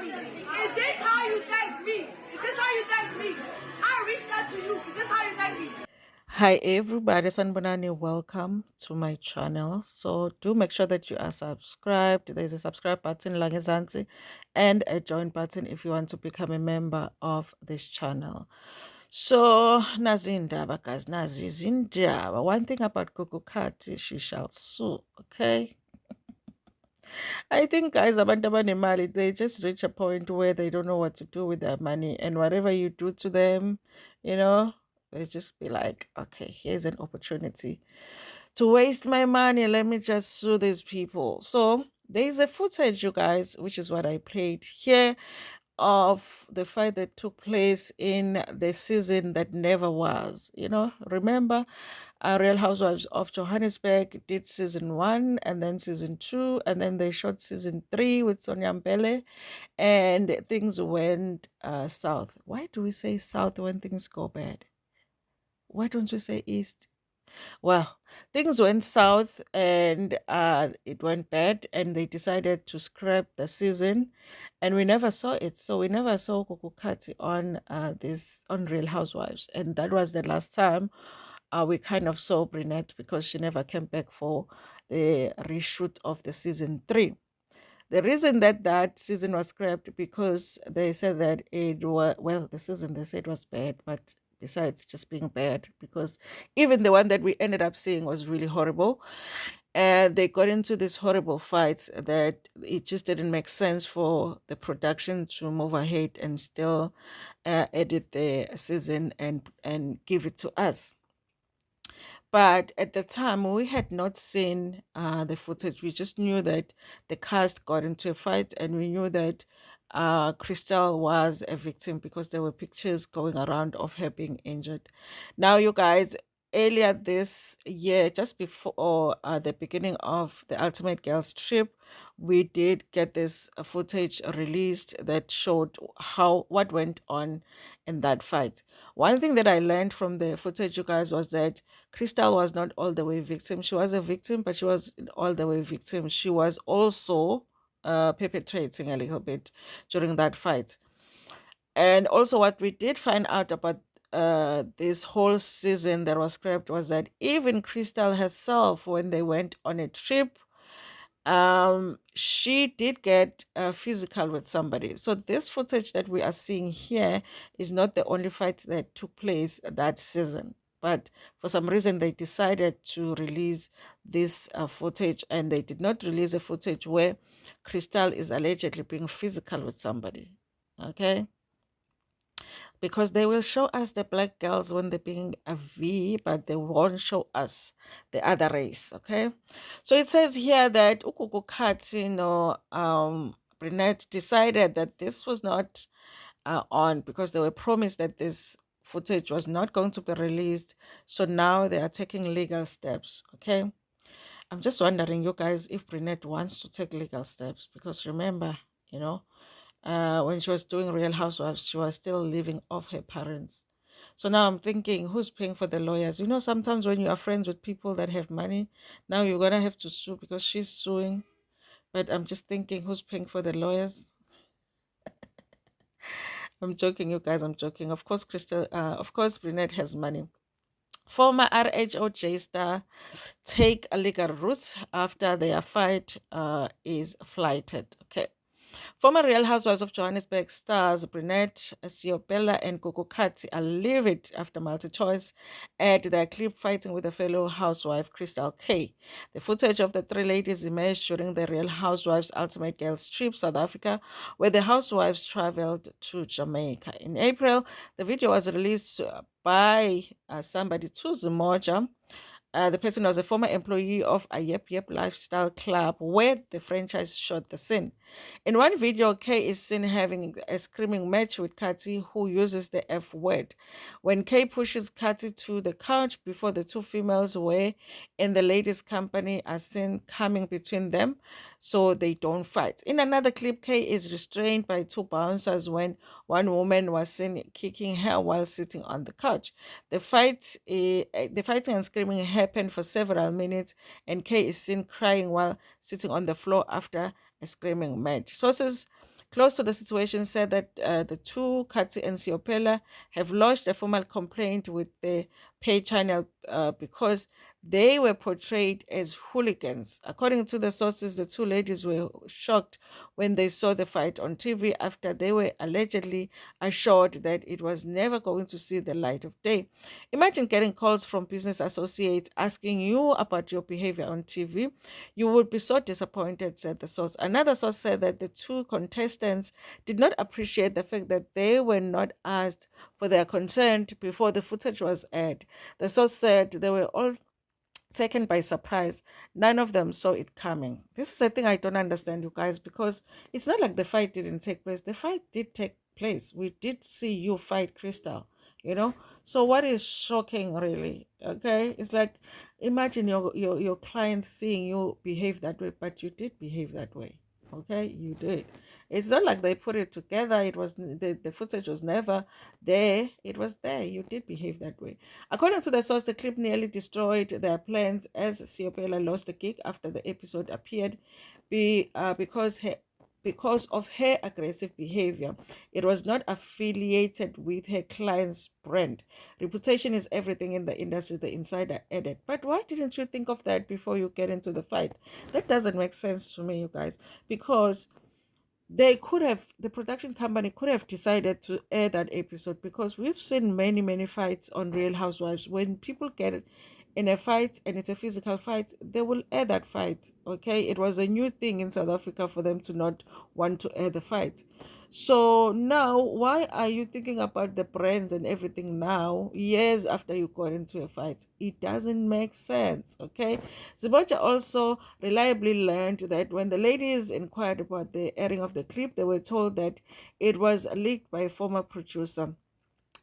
me? Is this how you thank me? Is this how you thank me? I reached out to you. Is this how you thank me? Hi everybody, Sanbonani, welcome to my channel. So do make sure that you are subscribed. There's a subscribe button langezansi and a join button if you want to become a member of this channel. So nazindaba guys, nazizindaba. One thing about Gugu Khathi, she shall sue, okay? I think guys, abantu abanemali, they just reach a point where they don't know what to do with their money, and whatever you do to them, you know, they just be like, okay, here's an opportunity to waste my money. Let me just sue these people. So there's a footage, you guys, which is what I played here, of the fight that took place in the season that never was. You know, remember, Real Housewives of Johannesburg did season 1 and then season 2, and then they shot season 3 with Sonia Mbele, and things went south. Why do we say south when things go bad? Why don't we say east? Well, things went south and it went bad, and they decided to scrap the season, and we never saw it. So we never saw Gugu Khathi on this on Real Housewives, and that was the last time we kind of saw Brinnette, because she never came back for the reshoot of the season 3. The reason that that season was scrapped, because they said that it was, well, the season they said was bad, but besides just being bad, because even the one that we ended up seeing was really horrible, and they got into these horrible fights that it just didn't make sense for the production to move ahead and still edit the season and give it to us. But at the time, we had not seen the footage. We just knew that the cast got into a fight, and we knew that Chrystal was a victim because there were pictures going around of her being injured. Now, you guys, earlier this year, just before the beginning of the Ultimate Girls trip, we did get this footage released that showed what went on in that fight. One thing that I learned from the footage, you guys, was that Chrystal was not all the way victim. She was a victim, but she was all the way victim. She was also perpetrating a little bit during that fight. And also, what we did find out about this whole season that was scrapped was that even Chrystal herself, when they went on a trip, she did get physical with somebody. So this footage that we are seeing here is not the only fight that took place that season, but for some reason they decided to release this footage, and they did not release a footage where Chrystal is allegedly being physical with somebody. Okay, because they will show us the black girls when they're being a V, but they won't show us the other race. Okay, so it says here that Gugu Khathi, Brinnette decided that this was not on, because they were promised that this footage was not going to be released. So now they are taking legal steps. Okay, I'm just wondering, you guys, if Brinnette wants to take legal steps, because remember, you know, when she was doing Real Housewives, she was still living off her parents. So now I'm thinking, who's paying for the lawyers? You know, sometimes when you are friends with people that have money, now you're going to have to sue because she's suing. But I'm just thinking, who's paying for the lawyers? I'm joking, you guys, I'm joking. Of course, Brinnette has money. Former RHOD star take a legal route after their fight is flighted. Okay. Former Real Housewives of Johannesburg stars Brinnette, Siopela, and Gugu Khathi are livid after multi-choice at their clip fighting with a fellow housewife, Chrystal Kay. The footage of the three ladies emerged during the Real Housewives Ultimate Girls trip, South Africa, where the housewives traveled to Jamaica. In April, the video was released by somebody, Tuzi Moja. The person was a former employee of a Yep Yep Lifestyle Club, where the franchise shot the scene. In one video, Kay is seen having a screaming match with Khathi, who uses the F word. When Kay pushes Khathi to the couch before the two females were in the ladies' company are seen coming between them so they don't fight. In another clip, Kay is restrained by two bouncers when one woman was seen kicking her while sitting on the couch. The fighting and screaming happened for several minutes, and Kay is seen crying while sitting on the floor after a screaming match. Sources close to the situation said that the two, Khathi and Siopela, have lodged a formal complaint with the pay channel because they were portrayed as hooligans. According to the sources, the two ladies were shocked when they saw the fight on TV after they were allegedly assured that it was never going to see the light of day. Imagine getting calls from business associates asking you about your behavior on TV. You would be so disappointed, said the source. Another source said that the two contestants did not appreciate the fact that they were not asked for their consent before the footage was aired. The source said they were all taken by surprise. None of them saw it coming. This is a thing I don't understand, you guys, because it's not like the fight didn't take place. The fight did take place. We did see you fight Chrystal, you know. So what is shocking, really? Okay, it's like, imagine your client seeing you behave that way, but you did behave that way. Okay, you did. It's not like they put it together. It was the footage was never there. It was there. You did behave that way. According to the source, the clip nearly destroyed their plans as Siopela lost the gig after the episode appeared because of her aggressive behavior. It was not affiliated with her client's brand. Reputation is everything in the industry, the insider added. But why didn't you think of that before you get into the fight? That doesn't make sense to me, you guys, because the production company could have decided to air that episode, because we've seen many fights on Real Housewives. When people get in a fight and it's a physical fight, they will air that fight. Okay, it was a new thing in South Africa for them to not want to air the fight. So now, why are you thinking about the brands and everything now, years after you got into a fight? It doesn't make sense, okay? Zibocha also reliably learned that when the ladies inquired about the airing of the clip, they were told that it was leaked by a former producer.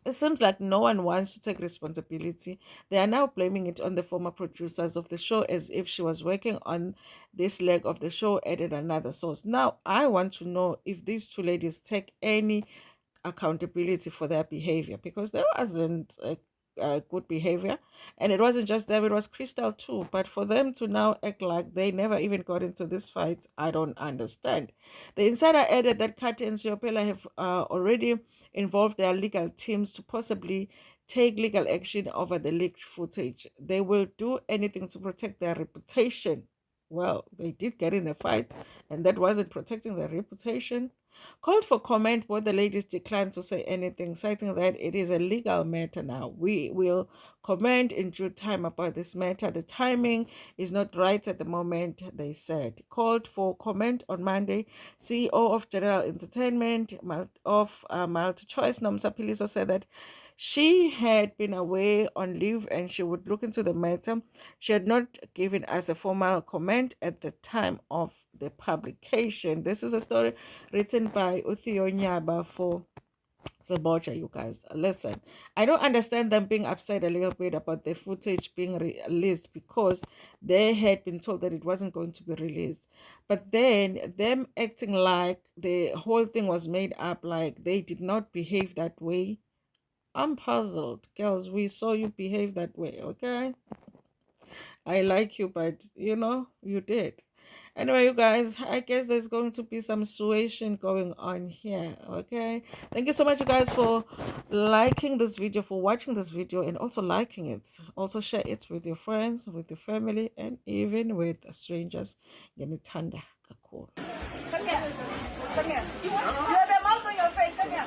It seems like no one wants to take responsibility. They are now blaming it on the former producers of the show, as if she was working on this leg of the show, added another source. Now, I want to know if these two ladies take any accountability for their behavior, because there wasn't good behavior, and it wasn't just them, it was Chrystal too. But for them to now act like they never even got into this fight, I don't understand. The insider added that Khathi and Siopela have already involved their legal teams to possibly take legal action over the leaked footage. They will do anything to protect their reputation. Well, they did get in a fight, and that wasn't protecting their reputation. Called for comment, but the ladies declined to say anything, citing that it is a legal matter now. We will comment in due time about this matter. The timing is not right at the moment, they said. Called for comment on Monday, CEO of General Entertainment of MultiChoice, Nomsa Piliso, said that she had been away on leave and she would look into the matter. She had not given us a formal comment at the time of the publication. This is a story written by Uthio Nyaba for Zibocha, you guys. Listen, I don't understand them being upset a little bit about the footage being released, because they had been told that it wasn't going to be released. But then them acting like the whole thing was made up, like they did not behave that way. I'm puzzled. Girls, we saw you behave that way, okay? I like you, but, you know, you did. Anyway, you guys, I guess there's going to be some situation going on here, okay? Thank you so much, you guys, for liking this video, for watching this video, and also liking it. Also share it with your friends, with your family, and even with strangers. Ngenithanda kakhulu. Come here. Come here. You have a mouth on your face. Come here.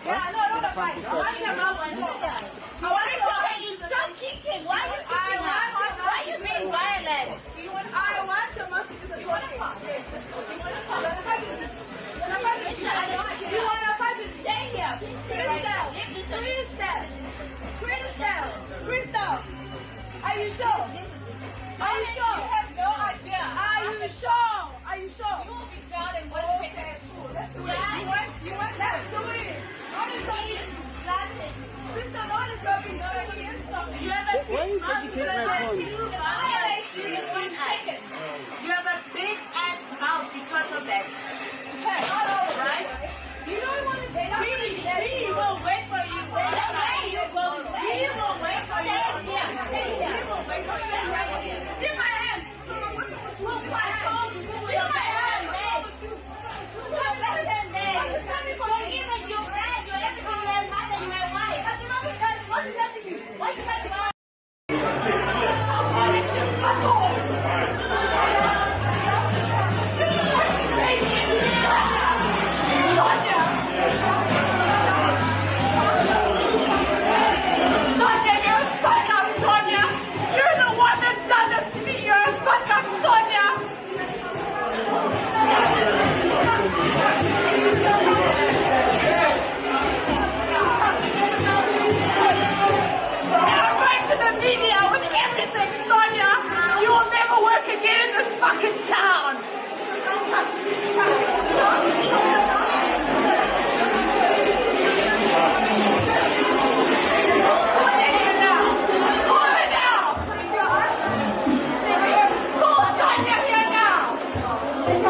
Yeah, no, don't fight. I want your mouth on your face. I want your mouth. Stop kicking. Why are you kicking? Why are you being violent? I want your mouth to do the. You want to fight? You want to fight? You want to fight? Stay here. Chrystal. Are you sure? Are you sure? You have no idea. Are you sure? Are you sure? You will be done in 1 second. Okay, cool. Let's do it. You want? Let's do it. Honestly, Chrystal,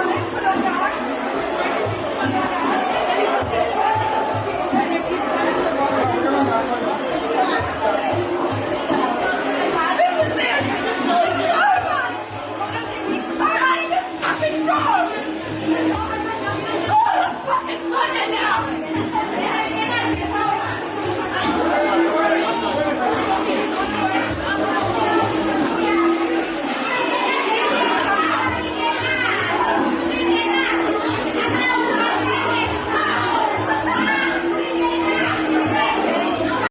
Put on your